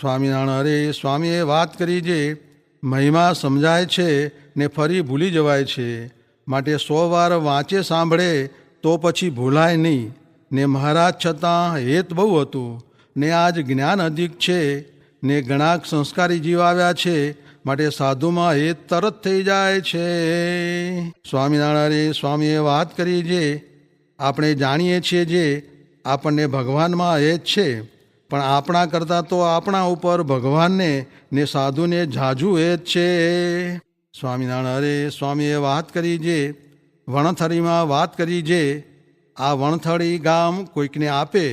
સ્વામિનારાયણ હરે સ્વામીએ વાત કરી જે મહિમા સમજાય છે ને ફરી ભૂલી જવાય છે, માટે 100 વાર વાંચે સાંભળે તો પછી ભૂલાય નહીં. ને મહારાજ છતાં હેત બહુ હતું, ને આજ જ્ઞાન અધિક છે, ને ઘણા સંસ્કારી જીવ આવ્યા છે, માટે સાધુમાં હેત તરત થઈ જાય છે. સ્વામિનારાયણ સ્વામીએ વાત કરી જે આપણે જાણીએ છીએ જે આપણને ભગવાનમાં હેત છે, પણ આપણા કરતાં તો આપણા ઉપર ભગવાનને ને સાધુને ઝાઝુ હેત છે. સ્વામિનારાયણ સ્વામીએ વાત કરી જે વણથળીમાં વાત કરી જે આ વણથળી ગામ કોઈકને આપે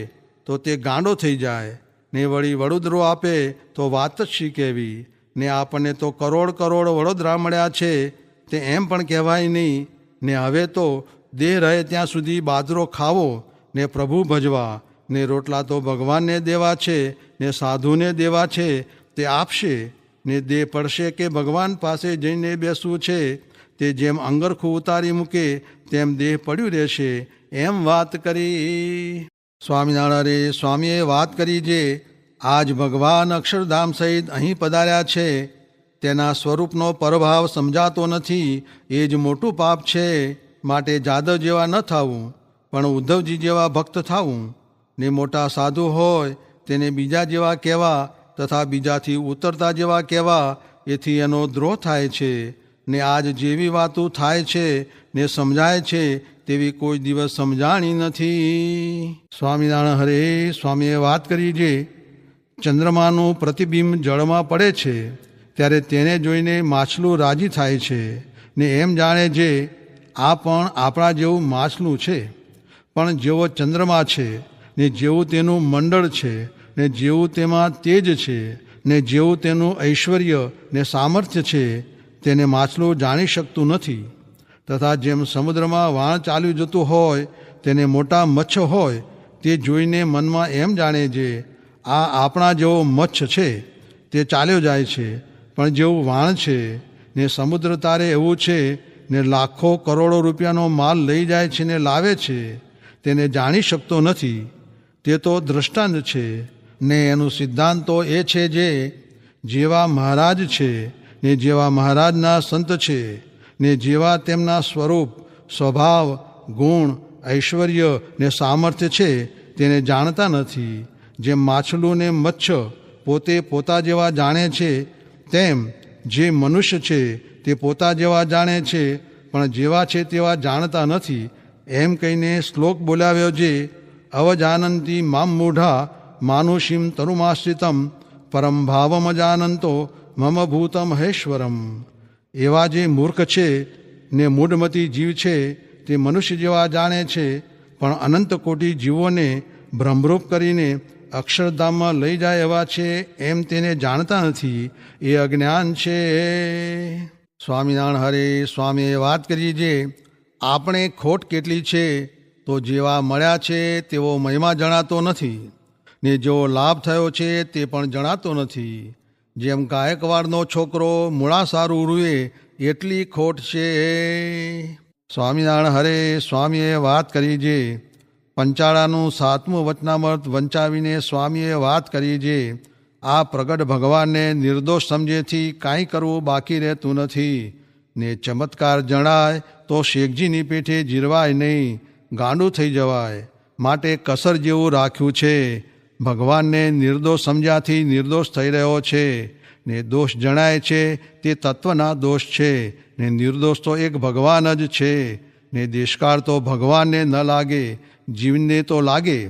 તો તે ગાંડો થઈ જાય, ને વળી વડોદરો આપે તો વાત જ શી કહેવી. ને આપણને તો કરોડ કરોડ વડોદરા મળ્યા છે તે એમ પણ કહેવાય નહીં. ને હવે તો દેહ રહે ત્યાં સુધી બાજરો ખાવો ને પ્રભુ ભજવા, ને રોટલા તો ભગવાનને દેવા છે ને સાધુને દેવા છે, તે આપશે. ને દેહ પડશે કે ભગવાન પાસે જઈને બેસવું છે, તે જેમ અંગરખું ઉતારી મૂકે તેમ દેહ પડ્યું રહેશે, એમ વાત કરી. સ્વામિનારાયણ સ્વામીએ વાત કરી જે આજ ભગવાન અક્ષરધામ સહિત અહીં પધાર્યા છે, તેના સ્વરૂપનો પરભાવ સમજાતો નથી, એ જ મોટું પાપ છે. માટે જાદવ જેવા ન થવું, પણ ઉદ્ધવજી જેવા ભક્ત થવું. ને મોટા સાધુ હોય તેને બીજા જેવા કહેવા તથા બીજાથી ઉતરતા જેવા કહેવા, એથી એનો દ્રોહ થાય છે. ને આજ જેવી વાતો થાય છે ને સમજાય છે તેવી કોઈ દિવસ સમજાણી નથી. સ્વામિનારાયણ હરે સ્વામીએ વાત કરી જે ચંદ્રમાનું પ્રતિબિંબ જળમાં પડે છે ત્યારે તેને જોઈને માછલું રાજી થાય છે, ને એમ જાણે જે આ પણ આપણા જેવું માછલું છે. પણ જેવો ચંદ્રમા છે, ને જેવું તેનું મંડળ છે, ને જેવું તેમાં તેજ છે, ને જેવું તેનું ઐશ્વર્ય ને સામર્થ્ય છે, તેને માછલું જાણી શકતું નથી. તથા જેમ સમુદ્રમાં વાણ ચાલ્યું જતું હોય તેને મોટા મચ્છ હોય તે જોઈને મનમાં એમ જાણે જે આ આપણા જેવો મચ્છ છે, તે ચાલ્યો જાય છે. પણ જેવું વાણ છે ને સમુદ્ર તારે એવું છે, ને લાખો કરોડો રૂપિયાનો માલ લઈ જાય છે ને લાવે છે, તેને જાણી શકતો નથી. તે તો દ્રષ્ટાંત છે. ને એનું સિદ્ધાંત તો એ છે જે જેવા મહારાજ છે ને જેવા મહારાજના સંત છે, ને જેવા તેમના સ્વરૂપ સ્વભાવ ગુણ ઐશ્વર્ય ને સામર્થ્ય છે તેને જાણતા નથી. જેમ માછલું ને મચ્છ પોતે પોતા જેવા જાણે છે, તેમ જે મનુષ્ય છે તે પોતા જેવા જાણે છે, પણ જેવા છે તેવા જાણતા નથી. એમ કહીને શ્લોક બોલાવ્યો જે અવજાનંતી મામ મૂઢા માનુષીમ તરુમાશ્રિતમ પરમ ભાવમ જાનંતો મમ ભૂતમ મહેશ્વરમ. એવા જે મૂર્ખ છે ને મૂઢમતી જીવ છે તે મનુષ્ય જેવા જાણે છે, પણ અનંત કોટી જીવોને ભ્રમરૂપ કરીને અક્ષરધામમાં લઈ જાય એવા છે એમ તેને જાણતા નથી. એ અજ્ઞાન છે. સ્વામિનારાયણ હરે સ્વામીએ વાત કરી જે આપણે ખોટ કેટલી છે, તો જેવા મળ્યા છે તેવો મહિમા જણાતો નથી, ને જેવો લાભ થયો છે તે પણ જણાતો નથી. જેમ ગાયકવાડનો છોકરો મૂળા સારું રૂએ એટલી ખોટ છે. સ્વામિનારાયણ હરે સ્વામીએ વાત કરી જે પંચાળાનું 7મું વચનામૃત વંચાવીને સ્વામીએ વાત કરી જે આ પ્રગટ ભગવાનને નિર્દોષ સમજેથી કાંઈ કરવું બાકી રહેતું નથી. ને ચમત્કાર જણાય તો શેખજીની પેઠે જીરવાય નહીં, ગાંડું થઈ જવાય. માટે કસર જેવું રાખ્યું છે. ભગવાનને નિર્દોષ સમજ્યાથી નિર્દોષ થઈ રહ્યો છે. ને દોષ જણાય છે તે તત્વના દોષ છે, ને નિર્દોષ તો એક ભગવાન જ છે. ને દેશકાળ તો ભગવાનને ન લાગે, જીવને તો લાગે.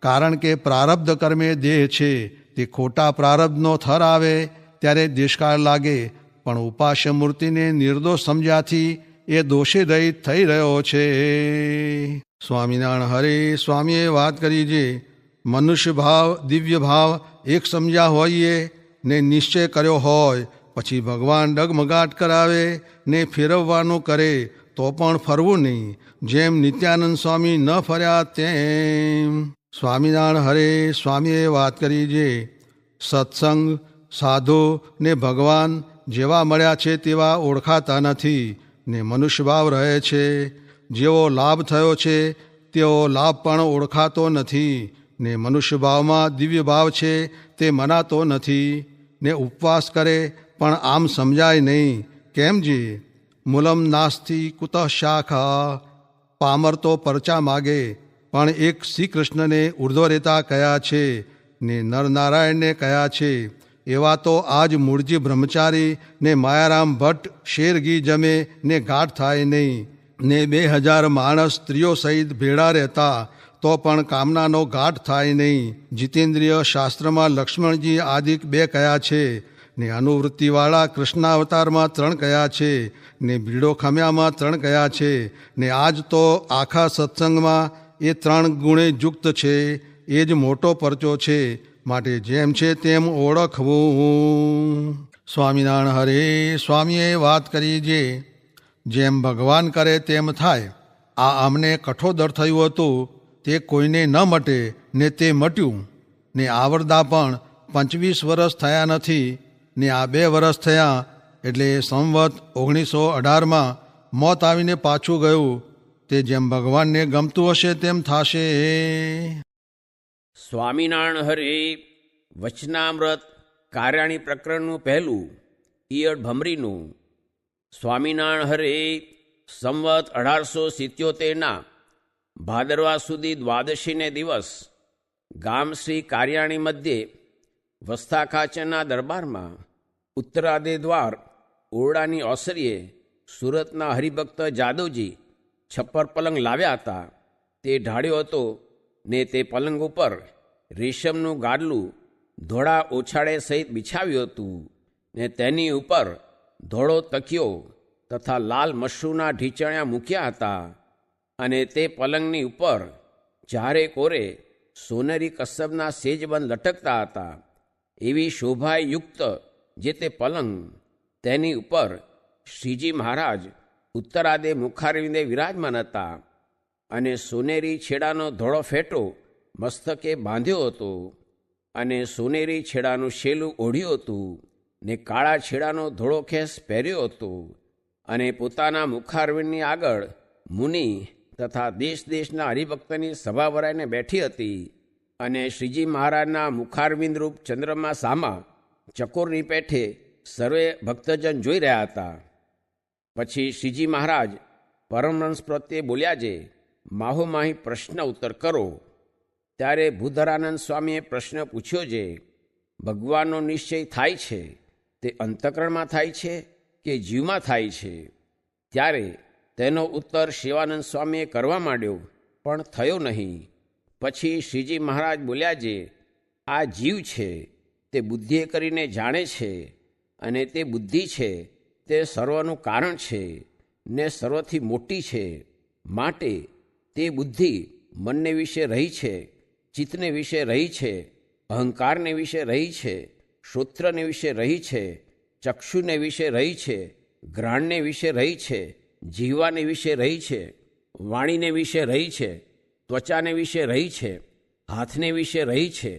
કારણ કે પ્રારબ્ધ કર્મે દેહ છે, તે ખોટા પ્રારબ્ધનો થર આવે ત્યારે દેશકાળ લાગે. પણ ઉપાસ્ય મૂર્તિને નિર્દોષ સમજ્યાથી એ દોષે રહિત થઈ રહ્યો છે. સ્વામિનારાયણ હરે સ્વામીએ વાત કરી જે મનુષ્ય ભાવ દિવ્ય ભાવ એક સમજ્યા હોઈએ ને નિશ્ચય કર્યો હોય, પછી ભગવાન ડગમગાટ કરાવે ને ફેરવવાનું કરે તો પણ ફરવું નહીં. જેમ નિત્યાનંદ સ્વામી ન ફર્યા તેમ. સ્વામિનારાયણ હરે સ્વામીએ વાત કરી જે સત્સંગ સાધુ ને ભગવાન જેવા મળ્યા છે તેવા ઓળખાતા નથી, ને મનુષ્ય ભાવ રહે છે. જેવો લાભ થયો છે તેવો લાભ પણ ઓળખાતો નથી, ને મનુષ્ય ભાવમાં દિવ્ય ભાવ છે તે મનાતો નથી. ને ઉપવાસ કરે પણ આમ સમજાય નહીં. કેમ જી? મૂલમ નાસ્તિ કુતઃ શાખા. પામર તો પરચા માગે, પણ એક શ્રી કૃષ્ણને ઉર્ધ્વરેતા કયા છે ને નરનારાયણને કયા છે. એવા તો આજ મૂળજી બ્રહ્મચારી ને માયારામ ભટ્ટ શેર ઘી જમે ને ગાંઠ થાય નહીં. ને 2000 માણસ સ્ત્રીઓ સહિત ભેળા રહેતા તો પણ કામનાનો ગાંઠ થાય નહીં. જીતેન્દ્રિય શાસ્ત્રમાં લક્ષ્મણજી આદિક 2 કયા છે ને અનુવૃત્તિવાળા કૃષ્ણાવતારમાં 3 કયા છે ને ભીડો ખમ્યામાં 3 કયા છે ને આજ તો આખા સત્સંગમાં એ 3 ગુણે યુક્ત છે. એ જ મોટો પરચો છે. માટે જેમ છે તેમ ઓળખવું. સ્વામિનારાયણ હરે. સ્વામીએ વાત કરી જે જેમ ભગવાન કરે તેમ થાય. આ અમને કઠોદર થયું હતું તે કોઈને ન મટે ને તે મટ્યું. ને આવરદા પણ 25 વર્ષ થયા નથી ને આ 2 વર્ષ થયા એટલે સંવત 1918માં મોત આવીને પાછું ગયું. તે જેમ ભગવાનને ગમતું હશે તેમ થશે. સ્વામિનારાયણ હરે. વચનામૃત કાર્યાણી પ્રકરણનું પહેલું, ઈયળ ભમરીનું. સ્વામિનારાયણ હરે. સંવત 1877ના ભાદરવા સુધી દ્વાદશીને દિવસ ગામ શ્રી કાર્યાણી મધ્યે વસ્તા ખાચરના દરબારમાં ઉત્તરાદે દ્વાર ઓરડાની ઓસરીએ સુરતના હરિભક્ત જાદવજી છપ્પર પલંગ લાવ્યા હતા. તે ઢાળ્યો હતો ને તે પલંગ ઉપર રેશમનું ગાદલું ધોળા ઓછાળે સહિત બિછાવ્યું હતું ને તેની ઉપર ધોળો તકિયો તથા લાલ મશરૂના ઢીંચણિયા મૂક્યા હતા. અને તે પલંગની ઉપર ચારે કોરે સોનેરી કસબના સેજબંધ લટકતા હતા. એવી શોભાયુક્ત જે તે પલંગ, તેની ઉપર શ્રીજી મહારાજ ઉત્તરાદે મુખારવિંદે વિરાજમાન હતા. અને સોનેરી છેડાનો ધોળો ફેટો મસ્તકે બાંધ્યો હતો અને સોનેરી છેડાનું શેલું ઓઢ્યું હતું ને કાળા છેડાનો ધોળો ખેસ પહેર્યો હતો. અને પોતાના મુખારવિંદની આગળ મુનિ તથા દેશ દેશના હરિભક્તની સભા ભરાઈને બેઠી હતી. અને શ્રીજી મહારાજના મુખારવિંદ રૂપ ચંદ્રમા સામા ચકોરની પેઠે સર્વે ભક્તજન જોઈ રહ્યા હતા. પછી શ્રીજી મહારાજ પરમહંસ પ્રત્યે બોલ્યા જે માહોમાહી પ્રશ્ન ઉત્તર કરો. ત્યારે ભૂધરાનંદ સ્વામીએ પ્રશ્ન પૂછ્યો જે ભગવાનનો નિશ્ચય થાય છે તે અંતઃકરણમાં થાય છે કે જીવમાં થાય છે? ત્યારે તેનો ઉત્તર શિવાનંદ સ્વામીએ કરવા માંડ્યો પણ થયો નહીં. પછી શ્રીજી મહારાજ બોલ્યા જે આ જીવ છે તે બુદ્ધિએ કરીને જાણે છે અને તે બુદ્ધિ છે તે સર્વનું કારણ છે ને સર્વથી મોટી છે. માટે તે બુદ્ધિ મનને વિશે રહી છે, ચિત્તને વિશે રહી છે, અહંકારને વિશે રહી છે, શ્રોત્રને વિશે રહી છે, ચક્ષુને વિશે રહી છે, ઘ્રાણને વિશે રહી છે, જીહવાને વિશે રહી છે, વાણીને વિશે રહી છે, ત્વચાને વિશે રહી છે, હાથને વિશે રહી છે,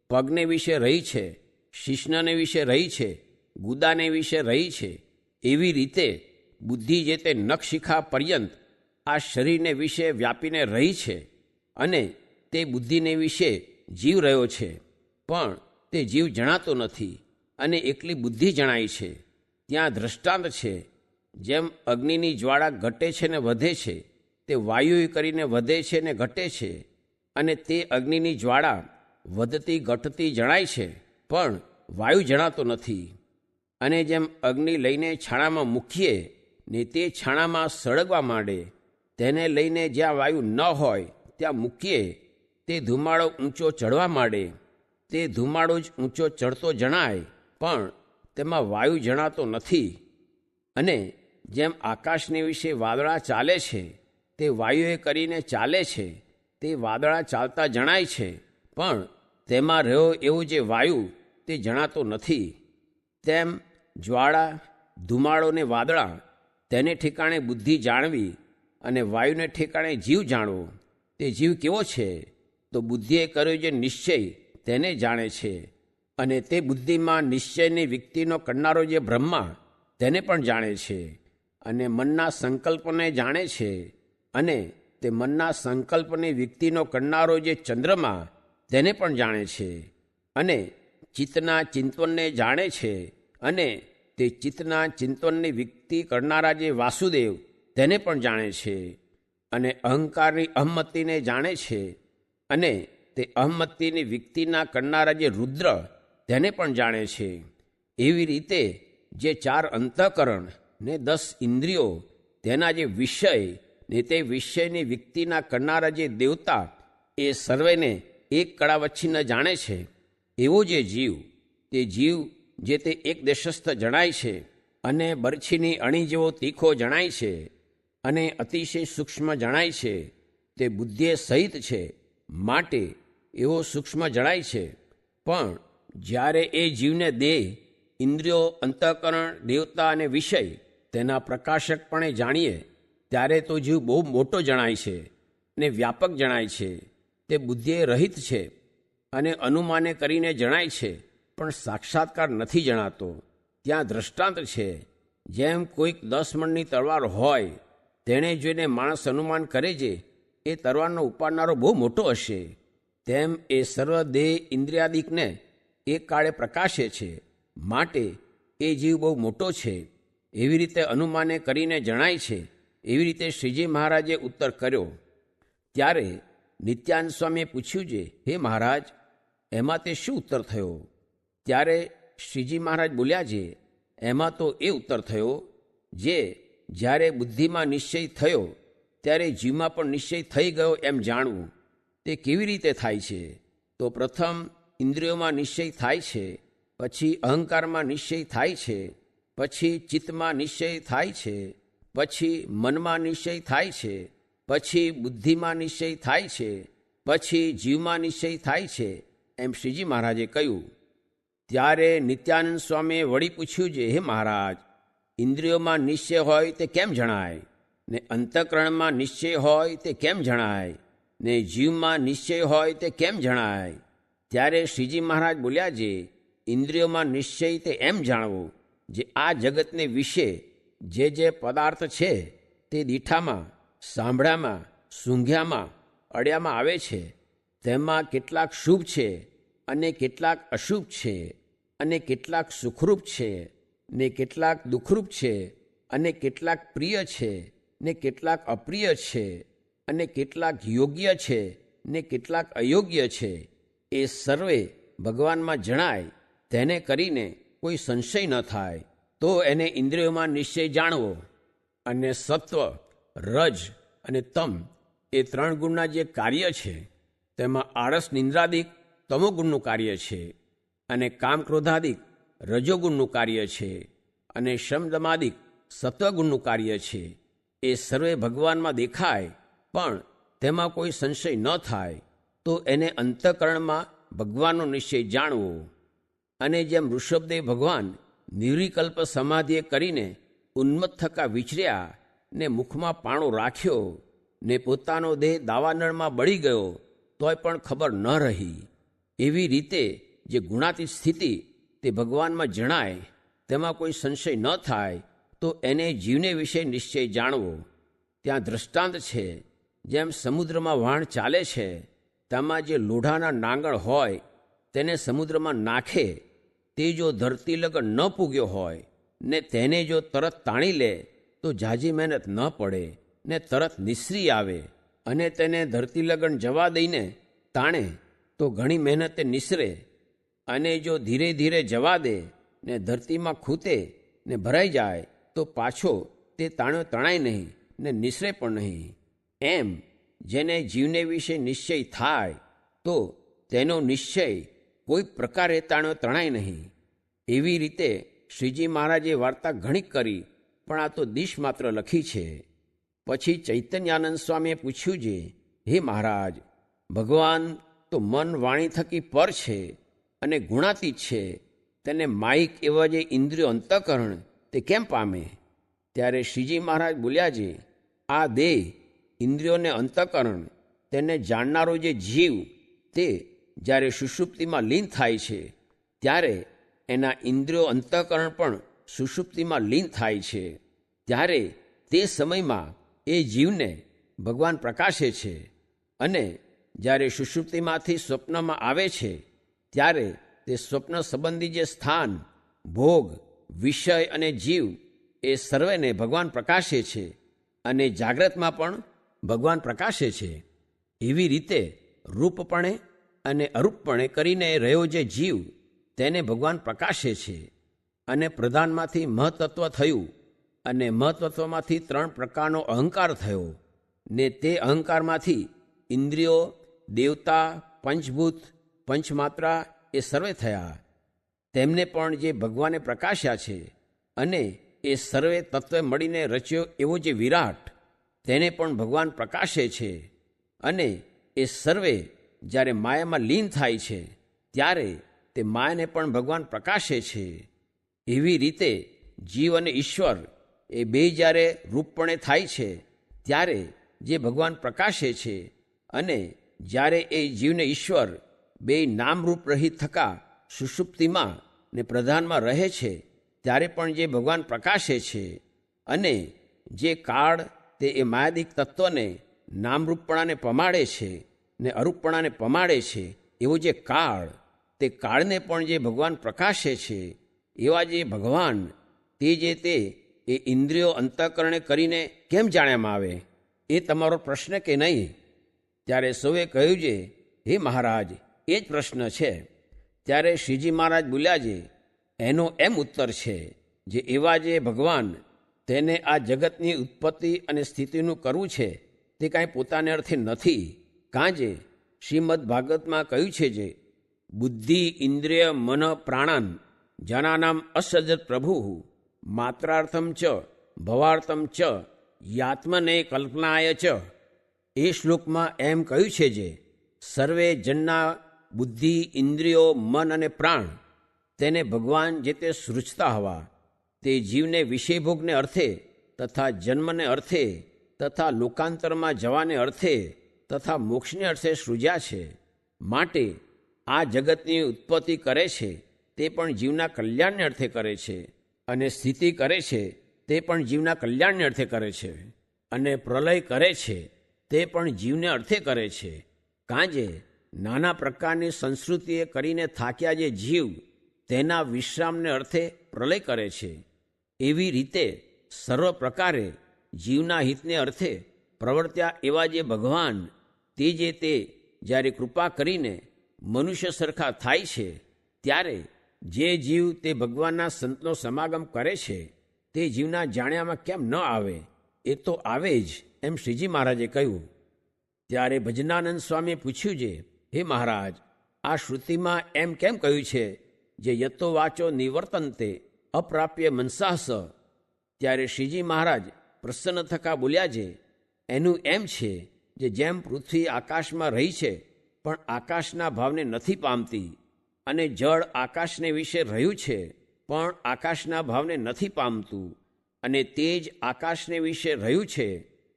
પગને વિશે રહી છે, શિશ્નને વિશે રહી છે, ગુદાને વિશે રહી છે. એવી રીતે બુદ્ધિ જે તે નખશિખા પર્યંત આ શરીરને વિશે વ્યાપીને રહી છે અને તે બુદ્ધિને વિશે જીવ રહ્યો છે. પણ તે જીવ જણાતો નથી અને એકલી બુદ્ધિ જણાય છે. ત્યાં દ્રષ્ટાંત છે. જેમ અગ્નિની જ્વાળા ઘટે છે ને વધે છે, તે વાયુ કરીને વધે છે ને ઘટે છે, અને તે અગ્નિની જ્વાળા વધતી ઘટતી જણાય છે પણ વાયુ જણાતો નથી. અને જેમ અગ્નિ લઈને છાણામાં મૂકીએ ને તે છાણામાં સળગવા માંડે, તેને લઈને જ્યાં વાયુ ન હોય ત્યાં મૂકીએ, તે ધુમાડો ઊંચો ચડવા માંડે. તે ધુમાડો જ ઊંચો ચડતો જણાય પણ તેમાં વાયુ જણાતો નથી. અને જેમ આકાશને વિશે વાદળા ચાલે છે, તે વાયુએ કરીને ચાલે છે, તે વાદળા ચાલતા જણાય છે પણ તેમાં રહ્યો એવું જે વાયુ તે જણાતો નથી. તેમ જ્વાળા, ધુમાડો ને વાદળા તેને ઠેકાણે બુદ્ધિ જાણવી અને વાયુને ઠેકાણે જીવ જાણવો. તે જીવ કેવો છે? તો બુદ્ધિએ કર્યો જે નિશ્ચય તેને જાણે છે. અને તે બુદ્ધિમાં નિશ્ચયની વિકતિનો કરનારો જે બ્રહ્મા તેને પણ જાણે છે. અને મનના સંકલ્પને જાણે છે. અને તે મનના સંકલ્પની વિકતિનો કરનારો જે ચંદ્રમા તેને પણ જાણે છે, અને ચિત્તના ચિંતવનને જાણે છે, અને તે ચિત્તના ચિંતવનની વિકતિ કરનારા જે વાસુદેવ તેને પણ જાણે છે, અને અહંકારની અહમતિને જાણે છે, અને તે અહમતિની વિકતિના કરનારા જે રુદ્ર તેને પણ જાણે છે. એવી રીતે જે 4 અંતઃકરણ ને 10 ઇન્દ્રિયો તેના જે વિષય ને તે વિષયની વિકતિના કરનારા જે દેવતા એ સર્વેને એક કળાવચ્છિન્ન જાણે છે. એવો જે જીવ, તે જીવ જે તે એક દેશસ્થ જણાય છે, અને બરછીની અણી જેવો તીખો જણાય છે, અને અતિશય સૂક્ષ્મ જણાય છે, તે બુદ્ધિએ સહિત છે, માટે એવો સૂક્ષ્મ જણાય છે. પણ જ્યારે એ જીવને દેહ, ઇન્દ્રિયો, અંતઃકરણ, દેવતા અને વિષય તેના પ્રકાશકપણે જાણીએ ત્યારે તો જીવ બહુ મોટો જણાય છે ને વ્યાપક જણાય છે. તે બુદ્ધિએ રહિત છે અને અનુમાને કરીને જણાય છે, પણ સાક્ષાત્કાર નથી જણાતો. ત્યાં દ્રષ્ટાંત છે, જેમ કોઈક 10 મણની તલવાર હોય, તેણે જોઈને માણસ અનુમાન કરે છે એ તલવારનો ઉપાડનારો બહુ મોટો હશે, તેમ એ સર્વ દેહ ઇન્દ્રિયાદિકને એક કાળે પ્રકાશે છે, માટે એ જીવ બહુ મોટો છે. એવી રીતે અનુમાને કરીને જણાય છે. એવી રીતે શ્રીજી મહારાજે ઉત્તર કર્યો. ત્યારે નિત્યાનંદ સ્વામીએ પૂછ્યું છે, હે મહારાજ, એમાં તે શું ઉત્તર થયો? ત્યારે શ્રીજી મહારાજ બોલ્યા છે, એમાં તો એ ઉત્તર થયો જે જ્યારે બુદ્ધિમાં નિશ્ચય થયો ત્યારે જીવમાં પણ નિશ્ચય થઈ ગયો એમ જાણવું. તે કેવી રીતે થાય છે? તો પ્રથમ ઇન્દ્રિયોમાં નિશ્ચય થાય છે, પછી અહંકારમાં નિશ્ચય થાય છે, પછી ચિત્તમાં નિશ્ચય થાય છે, પછી મનમાં નિશ્ચય થાય છે, પછી બુદ્ધિમાં નિશ્ચય થાય છે, પછી જીવમાં નિશ્ચય થાય છે, એમ શ્રીજી મહારાજે કહ્યું. ત્યારે નિત્યાનંદ સ્વામીએ વળી પૂછ્યું છે, હે મહારાજ, ઇન્દ્રિયોમાં નિશ્ચય હોય તે કેમ જણાય, ને અંતઃકરણમાં નિશ્ચય હોય તે કેમ જણાય, ને જીવમાં નિશ્ચય હોય તે કેમ જણાય? ત્યારે શ્રીજી મહારાજ બોલ્યા છે, ઇન્દ્રિયોમાં નિશ્ચય તે એમ જાણવો જે આ જગતને વિશે જે પદાર્થ છે તે દીઠામાં, સાંભળ્યામાં, સૂંઘ્યામાં, અડ્યામાં આવે છે, તેમાં કેટલાક શુભ છે અને કેટલાક અશુભ છે, અને કેટલાક સુખરૂપ છે ને કેટલાક દુઃખરૂપ છે, અને કેટલાક પ્રિય છે ને કેટલાક અપ્રિય છે, અને કેટલાક યોગ્ય છે ને કેટલાક અયોગ્ય છે. એ સર્વે ભગવાનમાં જણાય, તેને કરીને કોઈ સંશય ન થાય, તો એને ઇન્દ્રિયોમાં નિશ્ચય જાણવો. અને સત્વ, રજ અને તમ એ 3 ગુણના જે કાર્ય છે તેમાં આળસ નિંદ્રાદિક તમોગુણનું કાર્ય છે, અને કામ ક્રોધાદિક રજોગુણનું કાર્ય છે, અને શમદમાદિક સત્વગુણનું કાર્ય છે. એ સર્વે ભગવાનમાં દેખાય, પણ તેમાં કોઈ સંશય ન થાય, તો એને અંતઃકરણમાં ભગવાનનો નિશ્ચય જાણવો. અને જેમ ઋષભદેવ ભગવાન નિર્વિકલ્પ સમાધિએ કરીને ઉન્મત્ત થકા વિચર્યા ને મુખમાં પાણો રાખ્યો ને પોતાનો દેહ દાવાનળમાં બળી ગયો તોય પણ ખબર ન રહી, એવી રીતે જે ગુણાતીત સ્થિતિ તે ભગવાનમાં જણાય, તેમાં કોઈ સંશય ન થાય, તો એને જીવને વિશે નિશ્ચય જાણવો. ત્યાં દ્રષ્ટાંત છે, જેમ સમુદ્રમાં વહાણ ચાલે છે, તેમાં જે લોઢાના નાંગણ હોય તેને સમુદ્રમાં નાખે, તે જો ધરતી લગન ન પૂગ્યો હોય ને તેને જો તરત તાણી લે તો ઝાઝી મહેનત ન પડે ને તરત નિસરી આવે, અને તેને ધરતી લગન જવા દઈને તાણે તો ઘણી મહેનતે નિસરે. અને જો ધીરે ધીરે જવા દે ને ધરતીમાં ખૂતે ને ભરાઈ જાય તો પાછો તે તાણ્યો તણાય નહીં ને નિસરે પણ નહીં. એમ જેને જીવને વિશે નિશ્ચય થાય, તો તેનો નિશ્ચય કોઈ પ્રકારે તાણ્યો તણાય નહીં. એવી રીતે શ્રીજી મહારાજે વાર્તા ઘણી કરી, પણ આ તો દિશ માત્ર લખી છે. પછી ચૈતન્યાનંદ સ્વામીએ પૂછ્યું છે, હે મહારાજ, ભગવાન તો મન વાણી થકી પર છે અને ગુણાતીત છે, તેને માઇક એવા જે ઇન્દ્રિયો અંતઃકરણ તે કેમ પામે? ત્યારે શ્રીજી મહારાજ બોલ્યા છે, આ દેહ, ઇન્દ્રિયોને અંતઃકરણ તેને જાણનારો જે જીવ તે જ્યારે સુષુપ્તિમાં લીન થાય છે, ત્યારે એના ઇન્દ્રિયો અંતઃકરણ પણ સુષુપ્તિમાં લીન થાય છે. ત્યારે તે સમયમાં એ જીવને ભગવાન પ્રકાશે છે, અને જ્યારે સુષુપ્તિમાંથી સ્વપ્નમાં આવે છે ત્યારે તે સ્વપ્ન સંબંધી જે સ્થાન, ભોગ, વિષય અને જીવ એ સર્વેને ભગવાન પ્રકાશે છે અને જાગ્રતમાં પણ ભગવાન પ્રકાશે છે. એવી રીતે રૂપપણે અને અરૂપપણે કરીને રહ્યો જે જીવ તેને ભગવાન પ્રકાશે છે. અને પ્રધાનમાંથી મહત્તત્વ થયું અને મહત્તત્વમાંથી 3 પ્રકારનો અહંકાર થયો ને તે અહંકારમાંથી ઇન્દ્રિયો, દેવતા, પંચભૂત, પંચમાત્રા એ સર્વે થયા. તેમને પણ જે ભગવાને પ્રકાશ્યા છે અને એ સર્વે તત્વે મળીને રચ્યો એવો જે વિરાટ તેને પણ ભગવાન પ્રકાશે છે. અને એ સર્વે જ્યારે માયામાં લીન થાય છે ત્યારે તે માયાને પણ ભગવાન પ્રકાશે છે. એવી રીતે જીવ અને ઈશ્વર એ બે જ્યારે રૂપપણે થાય છે ત્યારે જે ભગવાન પ્રકાશે છે અને જ્યારે એ જીવને ઈશ્વર બે નામરૂપ રહિત થકા સુષુપ્તિમાં ને પ્રધાનમાં રહે છે ત્યારે પણ જે ભગવાન પ્રકાશે છે. અને જે કાળ તે એ માયાદિક તત્વને નામરૂપપણાને પમાડે છે ને અરૂપપણાને પમાડે છે એવો જે કાળ, તે કાળને પણ જે ભગવાન પ્રકાશે છે એવા જે ભગવાન તે એ ઇન્દ્રિયો અંતઃકરણે કરીને કેમ જાણ્યામાં આવે? એ તમારો પ્રશ્ન કે નહીં? ત્યારે સૌએ કહ્યું છે, હે મહારાજ, એ જ પ્રશ્ન છે. ત્યારે શ્રીજી મહારાજ બોલ્યા છે, એનો એમ ઉત્તર છે જે એવા જે ભગવાન તેને આ જગતની ઉત્પત્તિ અને સ્થિતિનું કરવું છે તે કાંઈ પોતાને અર્થે નથી. કાંજે શ્રીમદ ભાગવતમાં કહ્યું છે જે બુદ્ધિ ઇન્દ્રિય મન પ્રાણાન જનાનામ અસજત પ્રભુ માત્રાર્થમ ચ ભવાર્થમ ચ યાત્મને કલ્પનાય ચ. એ શ્લોકમાં એમ કહ્યું છે જે સર્વે જનના બુદ્ધિ ઇન્દ્રિયો મન અને પ્રાણ તેને ભગવાન જે તે સૃજતા હવા તે જીવને વિષયભોગને અર્થે તથા જન્મને અર્થે તથા લોકાંતરમાં જવાને અર્થે તથા મોક્ષને અર્થે સૃજ્યા છે. માટે આ જગતની ઉત્પત્તિ કરે છે તે પણ જીવના કલ્યાણને અર્થે કરે છે અને સ્થિતિ કરે છે તે પણ જીવના કલ્યાણને અર્થે કરે છે અને પ્રલય કરે છે તે પણ જીવને અર્થે કરે છે. કાંજે નાના પ્રકારની સંસ્કૃતિએ કરીને થાક્યા જે જીવ તેના વિશ્રામને અર્થે પ્રલય કરે છે. એવી રીતે સર્વ પ્રકારે જીવના હિતને અર્થે પ્રવર્ત્યા એવા જે ભગવાન તે જ્યારે કૃપા કરીને મનુષ્ય સરખા થાય છે ત્યારે જે જીવ તે ભગવાનના સંતનો સમાગમ કરે છે તે જીવના જાણ્યામાં કેમ ન આવે? એ તો આવે જ, એમ શ્રીજી મહારાજે કહ્યું. ત્યારે ભજનાનંદ સ્વામીએ પૂછ્યું છે, હે મહારાજ, આ શ્રુતિમાં એમ કેમ કહ્યું છે જે યતો વાચો નિવર્તન્તે અપ્રાપ્ય મનસાસ? ત્યારે શ્રીજી મહારાજ પ્રસન્ન થકા બોલ્યા છે, એનું એમ છે જે જેમ પૃથ્વી આકાશમાં રહી છે પણ આકાશના ભાવને નથી પામતી અને જળ આકાશને વિશે રહ્યું છે પણ આકાશના ભાવને નથી પામતું અને તેજ આકાશને વિશે રહ્યું છે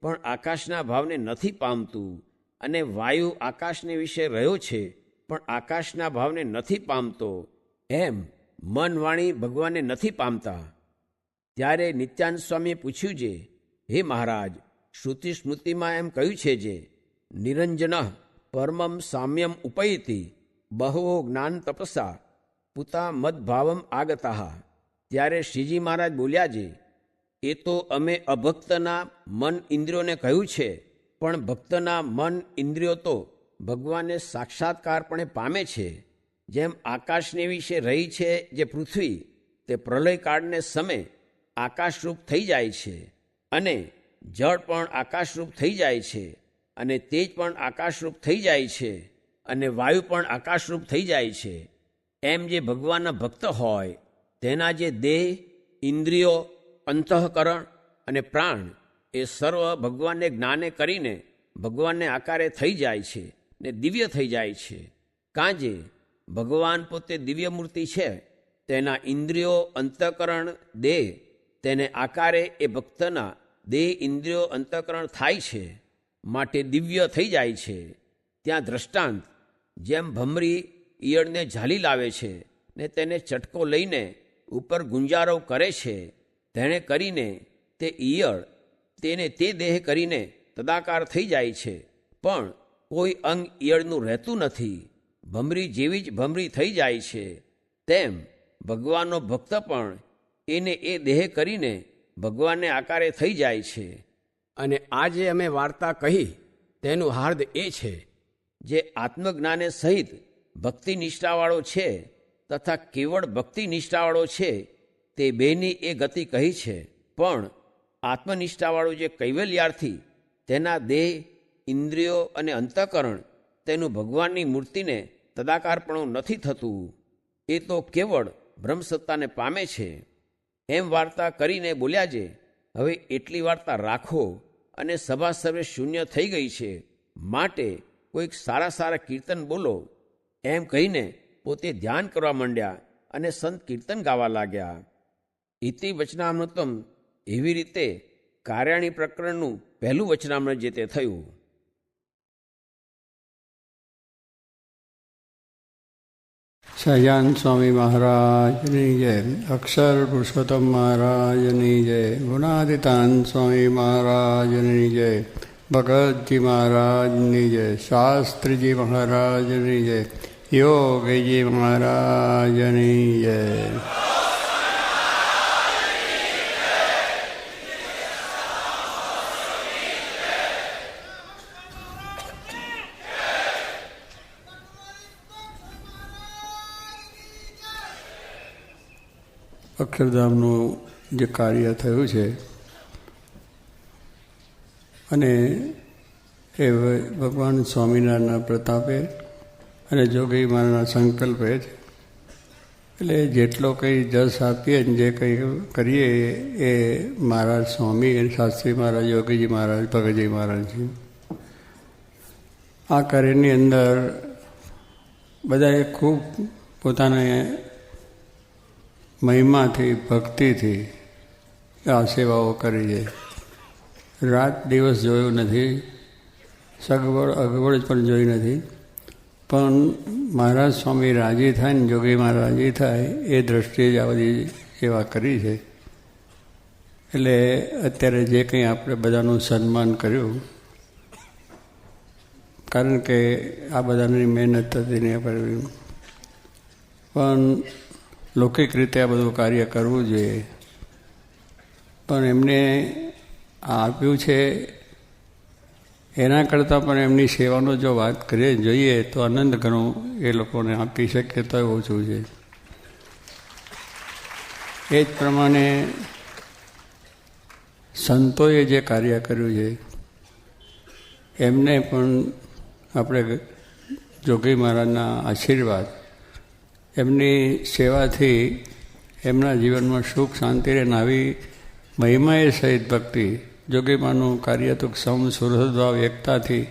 પણ આકાશના ભાવને નથી પામતું અને વાયુ આકાશને વિશે રહ્યો છે પણ આકાશના ભાવને નથી પામતો, એમ મન વાણી ભગવાનને નથી પામતા. ત્યારે નિત્યાનંદ સ્વામીએ પૂછ્યું છે, હે મહારાજ, શ્રુતિ સ્મૃતિમાં એમ કહ્યું છે જે નિરંજન પરમમ સામ્યમ ઉપૈતિ બહવો જ્ઞાન તપસા પુતા મદભાવમ આગતા. ત્યારે શ્રીજી મહારાજ બોલ્યા છે, એ તો અમે અભક્તના મન ઇન્દ્રિયોને કહ્યું છે પણ ભક્તના મન ઇન્દ્રિયો તો ભગવાનને સાક્ષાત્કારપણે પામે છે. જેમ આકાશને વિશે રહી છે જે પૃથ્વી તે પ્રલયકાળને સમય આકાશરૂપ થઈ જાય છે અને જળ પણ આકાશરૂપ થઈ જાય છે અને તેજ પણ આકાશરૂપ થઈ જાય છે અને વાયુ પણ આકાશરૂપ થઈ જાય છે. એમ જે ભગવાનના ભક્ત હોય તેના જે દેહ, ઇન્દ્રિયો, અંતઃકરણ અને પ્રાણ એ સર્વ ભગવાનને જ્ઞાને કરીને ભગવાનને આકારે થઈ જાય છે ને દિવ્ય થઈ જાય છે. કાંજે ભગવાન પોતે દિવ્ય મૂર્તિ છે, તેના ઇન્દ્રિયો, અંતઃકરણ, દેહ તેને આકારે એ ભક્તના દેહ, ઇન્દ્રિયો, અંતઃકરણ થાય છે માટે દિવ્ય થઈ જાય છે. ત્યાં દ્રષ્ટાંત જેમ ભમરી ઈયળને ઝાલી લાવે છે ને તેને ચટકો લઈને ઉપર ગુંજારવ કરે છે તેણે કરીને તે ઈયળ તેને તે દેહ કરીને તદાકાર થઈ જાય છે પણ કોઈ અંગ ઈયળનું રહેતું નથી, ભમરી જેવી જ ભમરી થઈ જાય છે, તેમ ભગવાનનો ભક્ત પણ એને એ દેહ કરીને ભગવાનને આકારે થઈ જાય છે. અને આ જે અમે વાર્તા કહી તેનું હાર્દ એ છે, જે આત્મજ્ઞાને સહિત ભક્તિ નિષ્ઠાવાળો છે તથા કેવળ ભક્તિ નિષ્ઠાવાળો છે તે બેની એ ગતિ કહી છે. પણ આત્મનિષ્ઠાવાળો જે કૈવલ્યાર્થી તેના દેહ, ઇન્દ્રિયો અને અંતઃકરણ તેનું ભગવાનની મૂર્તિને તદાકારપણું નથી થતું, એ તો કેવળ બ્રહ્મસત્તાને પામે છે. એમ વાર્તા કરીને બોલ્યા છે, હવે એટલી વાર્તા રાખો અને સભા સર્વે શૂન્ય થઈ ગઈ છે, માટે કોઈક સારા સારા કીર્તન બોલો. એમ કહીને પોતે ધ્યાન કરવા માંડ્યા અને સંત કીર્તન ગાવા લાગ્યા. ઇતિ વચનામૃતમ, એવી રીતે કાર્યાણી પ્રકરણનું પહેલું વચનામૃત જે તે થયું. સહજાન સ્વામી મહારાજની જય, અક્ષર પુરુષોત્તમ મહારાજની જય, ગુણાદિતાન સ્વામી મહારાજની જય, ભગતજી મહારાજની જય, શાસ્ત્રીજી મહારાજની જય, યોગીજી મહારાજની જય. અક્ષરધામનું જે કાર્ય થયું છે અને એ ભગવાન સ્વામિનારાયણના પ્રતાપે અને જોગી મહારાજના સંકલ્પે જ, એટલે જેટલો કંઈ જસ આપીએ ને જે કંઈ કરીએ એ મહારાજ સ્વામી, શાસ્ત્રી મહારાજ, યોગીજી મહારાજ, ભગતજી મહારાજ છે. આ કાર્યની અંદર બધાએ ખૂબ પોતાને મહિમાથી, ભક્તિથી આ સેવાઓ કરી છે. રાત દિવસ જોયું નથી, સગવડ અગવડ પણ જોઈ નથી, પણ મહારાજ સ્વામી રાજી થાય ને જોગી મહારાજ રાજી થાય એ દ્રષ્ટિએ જ આ બધી સેવા કરી છે. એટલે અત્યારે જે કંઈ આપણે બધાનું સન્માન કર્યું, કારણ કે આ બધાની મહેનત હતી ને પણ લૌકિક રીતે આ બધું કાર્ય કરવું જોઈએ. પણ એમને આપ્યું છે એના કરતાં પણ એમની સેવાનો જો વાત કરીએ જોઈએ તો આનંદ ઘણું એ લોકોને આપી શકીએ તો ઓછું છે. એ જ પ્રમાણે સંતોએ જે કાર્ય કર્યું છે એમને પણ આપણે જોગી મહારાજના આશીર્વાદ, એમની સેવાથી એમના જીવનમાં સુખ શાંતિ રહે. આવી મહિમાએ સહિત ભક્તિ, જોગીમાનું કાર્ય તો સમ સુરતભાવ એકતાથી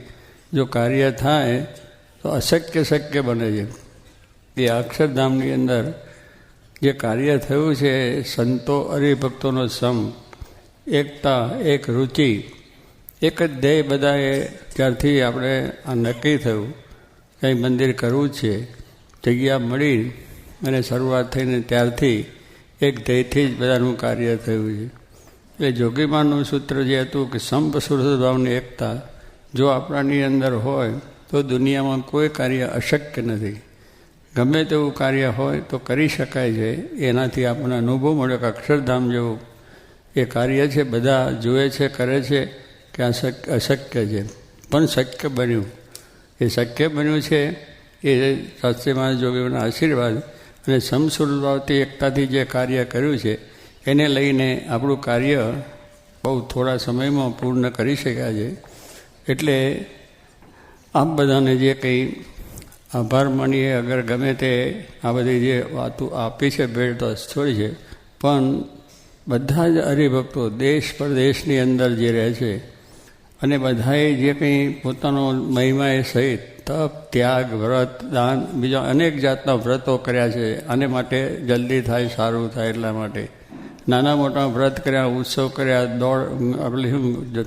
જો કાર્ય થાય તો અશક્ય શક્ય બને છે. એ અક્ષરધામની અંદર જે કાર્ય થયું છે, સંતો હરિભક્તોનો સમ, એકતા, એક રુચિ, એક જ ધ્યેય. બધાએ ત્યારથી આપણે આ નક્કી થયું કંઈ મંદિર કરવું છે, જગ્યા મળી અને શરૂઆત થઈને ત્યારથી એક ધ્યેયથી જ બધાનું કાર્ય થયું છે. એટલે જોગીમાનું સૂત્ર જે હતું કે સંપ સુરતભાવની એકતા જો આપણાની અંદર હોય તો દુનિયામાં કોઈ કાર્ય અશક્ય નથી. ગમે તેવું કાર્ય હોય તો કરી શકાય છે. એનાથી આપણને અનુભવ મળ્યો કે અક્ષરધામ જેવું એ કાર્ય છે, બધા જુએ છે, કરે છે કે અશક્ય છે, પણ શક્ય બન્યું. એ શક્ય બન્યું છે એ શાસ્ત્રી મહારાજ જોગીઓના આશીર્વાદ અને સમસુરભાવથી એકતાથી જે કાર્ય કર્યું છે એને લઈને આપણું કાર્ય બહુ થોડા સમયમાં પૂર્ણ કરી શક્યા છે. એટલે આપ બધાને જે કંઈ આભાર માનીએ, અગર ગમે તે આ બધી જે વાતો આપી છે ભેટ તો થોડી છે, પણ બધા જ હરિભક્તો દેશ પરદેશની અંદર જે રહે છે અને બધાએ જે કંઈ પોતાનો મહિમાએ સહિત તપ, ત્યાગ, વ્રત, દાન, બીજા અનેક જાતના વ્રતો કર્યા છે. આને માટે જલ્દી થાય, સારું થાય એટલા માટે નાના મોટા વ્રત કર્યા, ઉત્સવ કર્યા, દોડ આપણે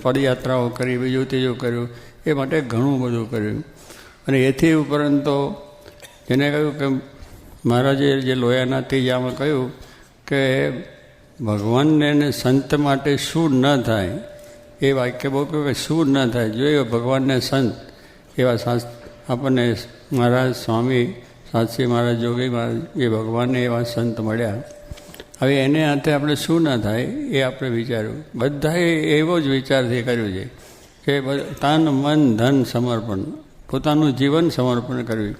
પદયાત્રાઓ કરી, બીજું ત્રીજું કર્યું, એ માટે ઘણું બધું કર્યું. અને એથી ઉપરાંત તો જેને કહ્યું કે મહારાજે જે લોયાના ત્રીજામાં કહ્યું કે ભગવાનને અને સંત માટે શું ન થાય, એ વાક્ય બહુ કહ્યું કે શું ન થાય. જો એ ભગવાનને સંત એવા આપણને મહારાજ સ્વામી સાચી મહારાજ જોગી મહારાજ એ ભગવાનને એવા સંત મળ્યા. હવે એને હાથે આપણે શું ના થાય એ આપણે વિચાર્યું. બધાએ એવો જ વિચારથી કર્યું છે કે તન મન ધન સમર્પણ, પોતાનું જીવન સમર્પણ કર્યું.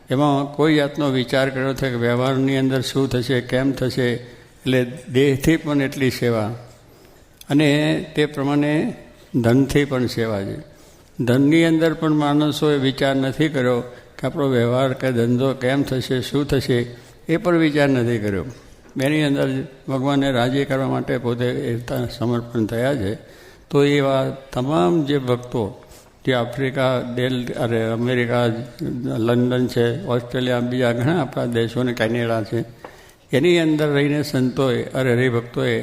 એમાં કોઈ જાતનો વિચાર કર્યો છે કે વ્યવહારની અંદર શું થશે, કેમ થશે, એટલે દેહથી પણ એટલી સેવા અને તે પ્રમાણે ધનથી પણ સેવા છે. ધનની અંદર પણ માણસોએ વિચાર નથી કર્યો કે આપણો વ્યવહાર કે ધંધો કેમ થશે, શું થશે, એ પણ વિચાર નથી કર્યો. એની અંદર ભગવાનને રાજી કરવા માટે પોતે સમર્પણ થયા છે. તો એવા તમામ જે ભક્તો જે આફ્રિકા, અમેરિકા, લંડન છે, ઓસ્ટ્રેલિયા, બીજા ઘણા આપણા દેશોને કેનેડા છે, એની અંદર રહીને સંતોએ હરિભક્તોએ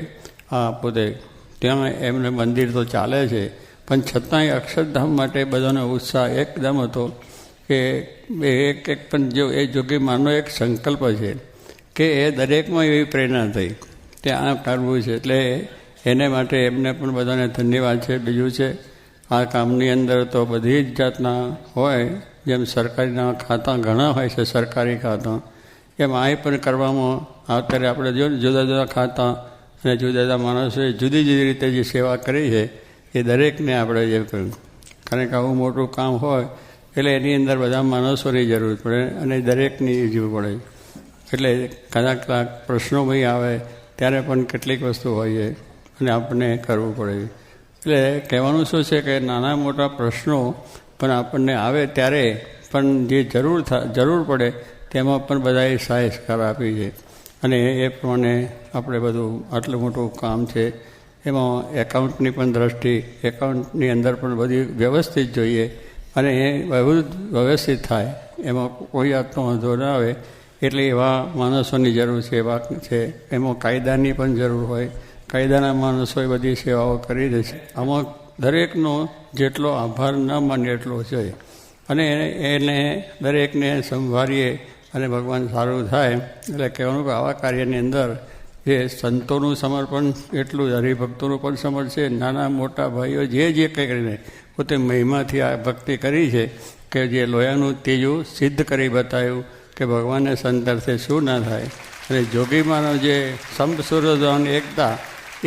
આ પોતે ત્યાં એમને મંદિર તો ચાલે છે, પણ છતાંય અક્ષરધામ માટે બધાનો ઉત્સાહ એકદમ હતો કે એક પણ જો એ જોગી માનો એક સંકલ્પ છે કે એ દરેકમાં એવી પ્રેરણા થઈ કે આ કરવું છે. એટલે એને માટે એમને પણ બધાને ધન્યવાદ છે. બીજું છે આ કામની અંદર તો બધી જ જાતના હોય, જેમ સરકારીના ખાતા ઘણા હોય છે, સરકારી ખાતા, એમ આ પણ કરવામાં અત્યારે આપણે જો જુદા જુદા ખાતા અને જુદા જુદા માણસોએ જુદી જુદી રીતે જે સેવા કરી છે એ દરેકને આપણે જે કર્યું. કારણ કે આવું મોટું કામ હોય એટલે એની અંદર બધા માણસોની જરૂર પડે અને દરેકની જરૂર પડે. એટલે કદાચ પ્રશ્નો ભાઈ આવે ત્યારે પણ કેટલીક વસ્તુ હોય છે અને આપણને કરવું પડે. એટલે કહેવાનું શું છે કે નાના મોટા પ્રશ્નો પણ આપણને આવે ત્યારે પણ જે જરૂર પડે તેમાં પણ બધાએ સહાય સહકાર આપી છે. અને એ પ્રમાણે આપણે બધું આટલું મોટું કામ છે એમાં એકાઉન્ટની પણ દ્રષ્ટિ, એકાઉન્ટની અંદર પણ બધી વ્યવસ્થિત જોઈએ અને એ બધું વ્યવસ્થિત થાય, એમાં કોઈ જાતનો વાંધો ના આવે. એટલે એવા માણસોની જરૂર છે, એવા છે. એમાં કાયદાની પણ જરૂર હોય, કાયદાના માણસોએ બધી સેવાઓ કરી દે છે. આમાં દરેકનો જેટલો આભાર ન માને એટલો છે અને એને દરેકને સંભાળીએ અને ભગવાન સારું થાય. એટલે કહેવાનું કે આવા કાર્યની અંદર જે સંતોનું સમર્પણ એટલું હરિભક્તોનું પણ સમર્પણ છે. નાના મોટા ભાઈઓ જે કંઈ કરીને પોતે મહિમાથી આ ભક્તિ કરી છે કે જે લોયાનું તેજું સિદ્ધ કરી બતાવ્યું કે ભગવાનને સંતરથી શું ના થાય. અને જોગીમાનો જે સંપ સૂર્યોદય એકતા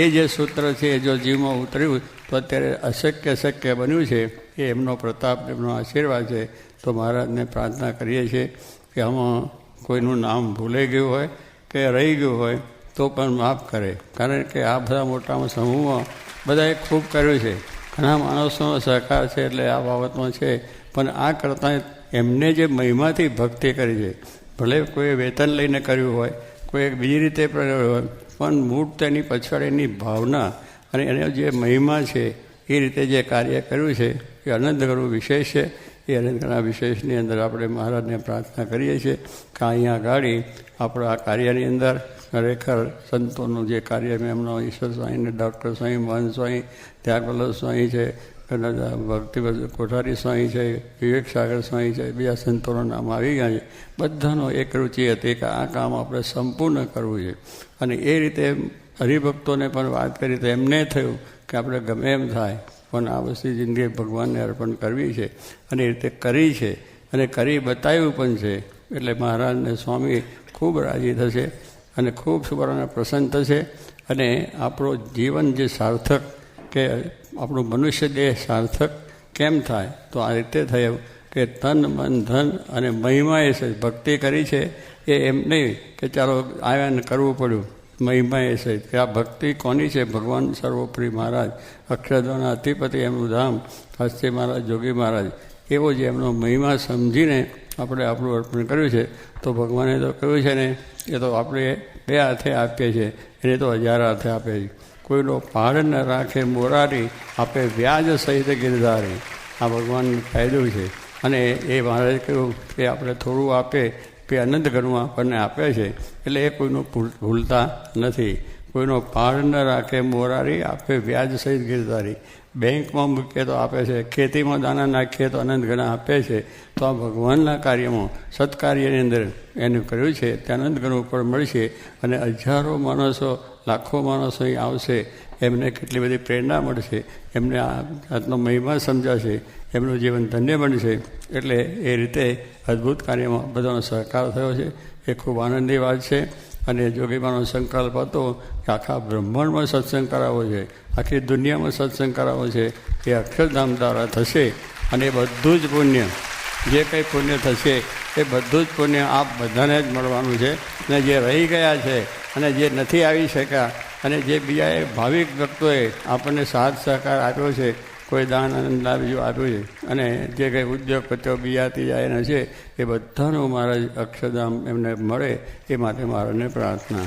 એ જે સૂત્ર છે એ જો જીવમાં ઉતર્યું તો અત્યારે અશક્ય બન્યું છે. એ એમનો પ્રતાપ, એમનો આશીર્વાદ છે. તો મહારાજને પ્રાર્થના કરીએ છીએ કે આમાં કોઈનું નામ ભૂલાઈ ગયું હોય કે રહી ગયું હોય તો પણ માફ કરે. કારણ કે આ બધા મોટામાં સમૂહમાં બધાએ ખૂબ કર્યું છે, ઘણા માણસોનો સહકાર છે, એટલે આ બાબતમાં છે. પણ આ કરતાં એમને જે મહિમાથી ભક્તિ કરી છે, ભલે કોઈ વેતન લઈને કર્યું હોય, કોઈ બીજી રીતે હોય, પણ મૂળ તેની પછાડીની ભાવના અને એનો જે મહિમા છે એ રીતે જે કાર્ય કર્યું છે એ અનંત ઘણું વિશેષ છે. એ અનંત ઘણા વિશેષની અંદર આપણે મહારાજને પ્રાર્થના કરીએ છીએ કે અહીંયા ગાડી આપણે આ કાર્યની અંદર ખરેખર સંતોનું જે કાર્ય એમનો ઈશ્વર સ્વામીને ડૉક્ટર સ્વામી, મહંત સ્વામી, ત્યાગવલ્લભ સ્વામી છે, ભક્તિ કોઠારી સ્વામી છે, વિવેક સાગર સ્વામી છે, બીજા સંતોનું નામ આવી ગયા છે. બધાનો એક રુચિ હતી કે આ કામ આપણે સંપૂર્ણ કરવું છે. અને એ રીતે હરિભક્તોને પણ વાત કરી તો એમને થયું કે આપણે ગમે એમ થાય પણ આ વસ્તુ જિંદગી ભગવાનને અર્પણ કરવી છે. અને એ રીતે કરી છે અને કરી બતાવ્યું પણ છે. એટલે મહારાજને સ્વામી ખૂબ રાજી થશે અને ખૂબ સુવર્ણ પ્રસન્ન થશે. અને આપણું જીવન જે સાર્થક કે આપણું મનુષ્ય દેહ સાર્થક કેમ થાય તો આ રીતે થયું કે તન મન ધન અને મહિમા એ છે. ભક્તિ કરી છે એ એમ નહીં કે ચાલો આવ્યા ને કરવું પડ્યું. મહિમા એ છે કે આ ભક્તિ કોની છે? ભગવાન સર્વોપરી મહારાજ, અક્ષરધામના અધિપતિ, એમનું ધામ હસ્તી મહારાજ, જોગી મહારાજ, એવો જે એમનો મહિમા સમજીને આપણે આપણું અર્પણ કર્યું છે. તો ભગવાને તો કહ્યું છે ને, એ તો આપણે બે હાથે આપીએ છીએ, એને તો 1000 હાથે આપે છે. કોઈનો પહાડ ન રાખે મોરારી, આપે વ્યાજ સહિત ગિરધારી. આ ભગવાનનું ફાયદો છે. અને એ મહારાજે કહ્યું કે આપણે થોડું આપે કે અનંત ઘણું આપણને આપે છે. એટલે એ કોઈનું ભૂલતા નથી. કોઈનો પાર ન રાખે મોરારી, આપે વ્યાજ સહિત ગિરધારી. બેંકમાં મૂકીએ તો આપે છે, ખેતીમાં દાણા નાખીએ તો અનંત ગણા આપે છે. તો આ ભગવાનના કાર્યમાં, સત્કાર્યની અંદર એનું કર્યું છે તે અનંત ગણું ઉપર મળશે. અને હજારો માણસો, લાખો માણસો અહીં આવશે, એમને કેટલી બધી પ્રેરણા મળશે, એમને આત્મનો મહિમા સમજાશે, એમનું જીવન ધન્ય બનશે. એટલે એ રીતે અદ્ભુત કાર્યમાં બધાનો સહકાર થયો છે. એ ખૂબ આનંદની વાત છે. અને જોગીબાનો સંકલ્પ હતો કે આખા બ્રહ્માંડમાં સત્સંગ કરાવવો છે, આખી દુનિયામાં સત્સંગ કરાવવો છે. એ અક્ષરધામ દ્વારા થશે. અને એ બધું જ પુણ્ય, જે કંઈ પુણ્ય થશે એ બધું જ પુણ્ય આપ બધાને જ મળવાનું છે. અને જે રહી ગયા છે અને જે નથી આવી શક્યા અને જે બીજાએ ભાવિક ભક્તોએ આપણને સાથ સહકાર આપ્યો છે, કોઈ દાન આનંદ બીજું આપ્યું છે, અને જે કંઈ ઉદ્યોગપતિઓ બીજાતી જાય છે, એ બધાનું મહારાજ અક્ષરધામ એમને મળે એ માટે મારાને પ્રાર્થના.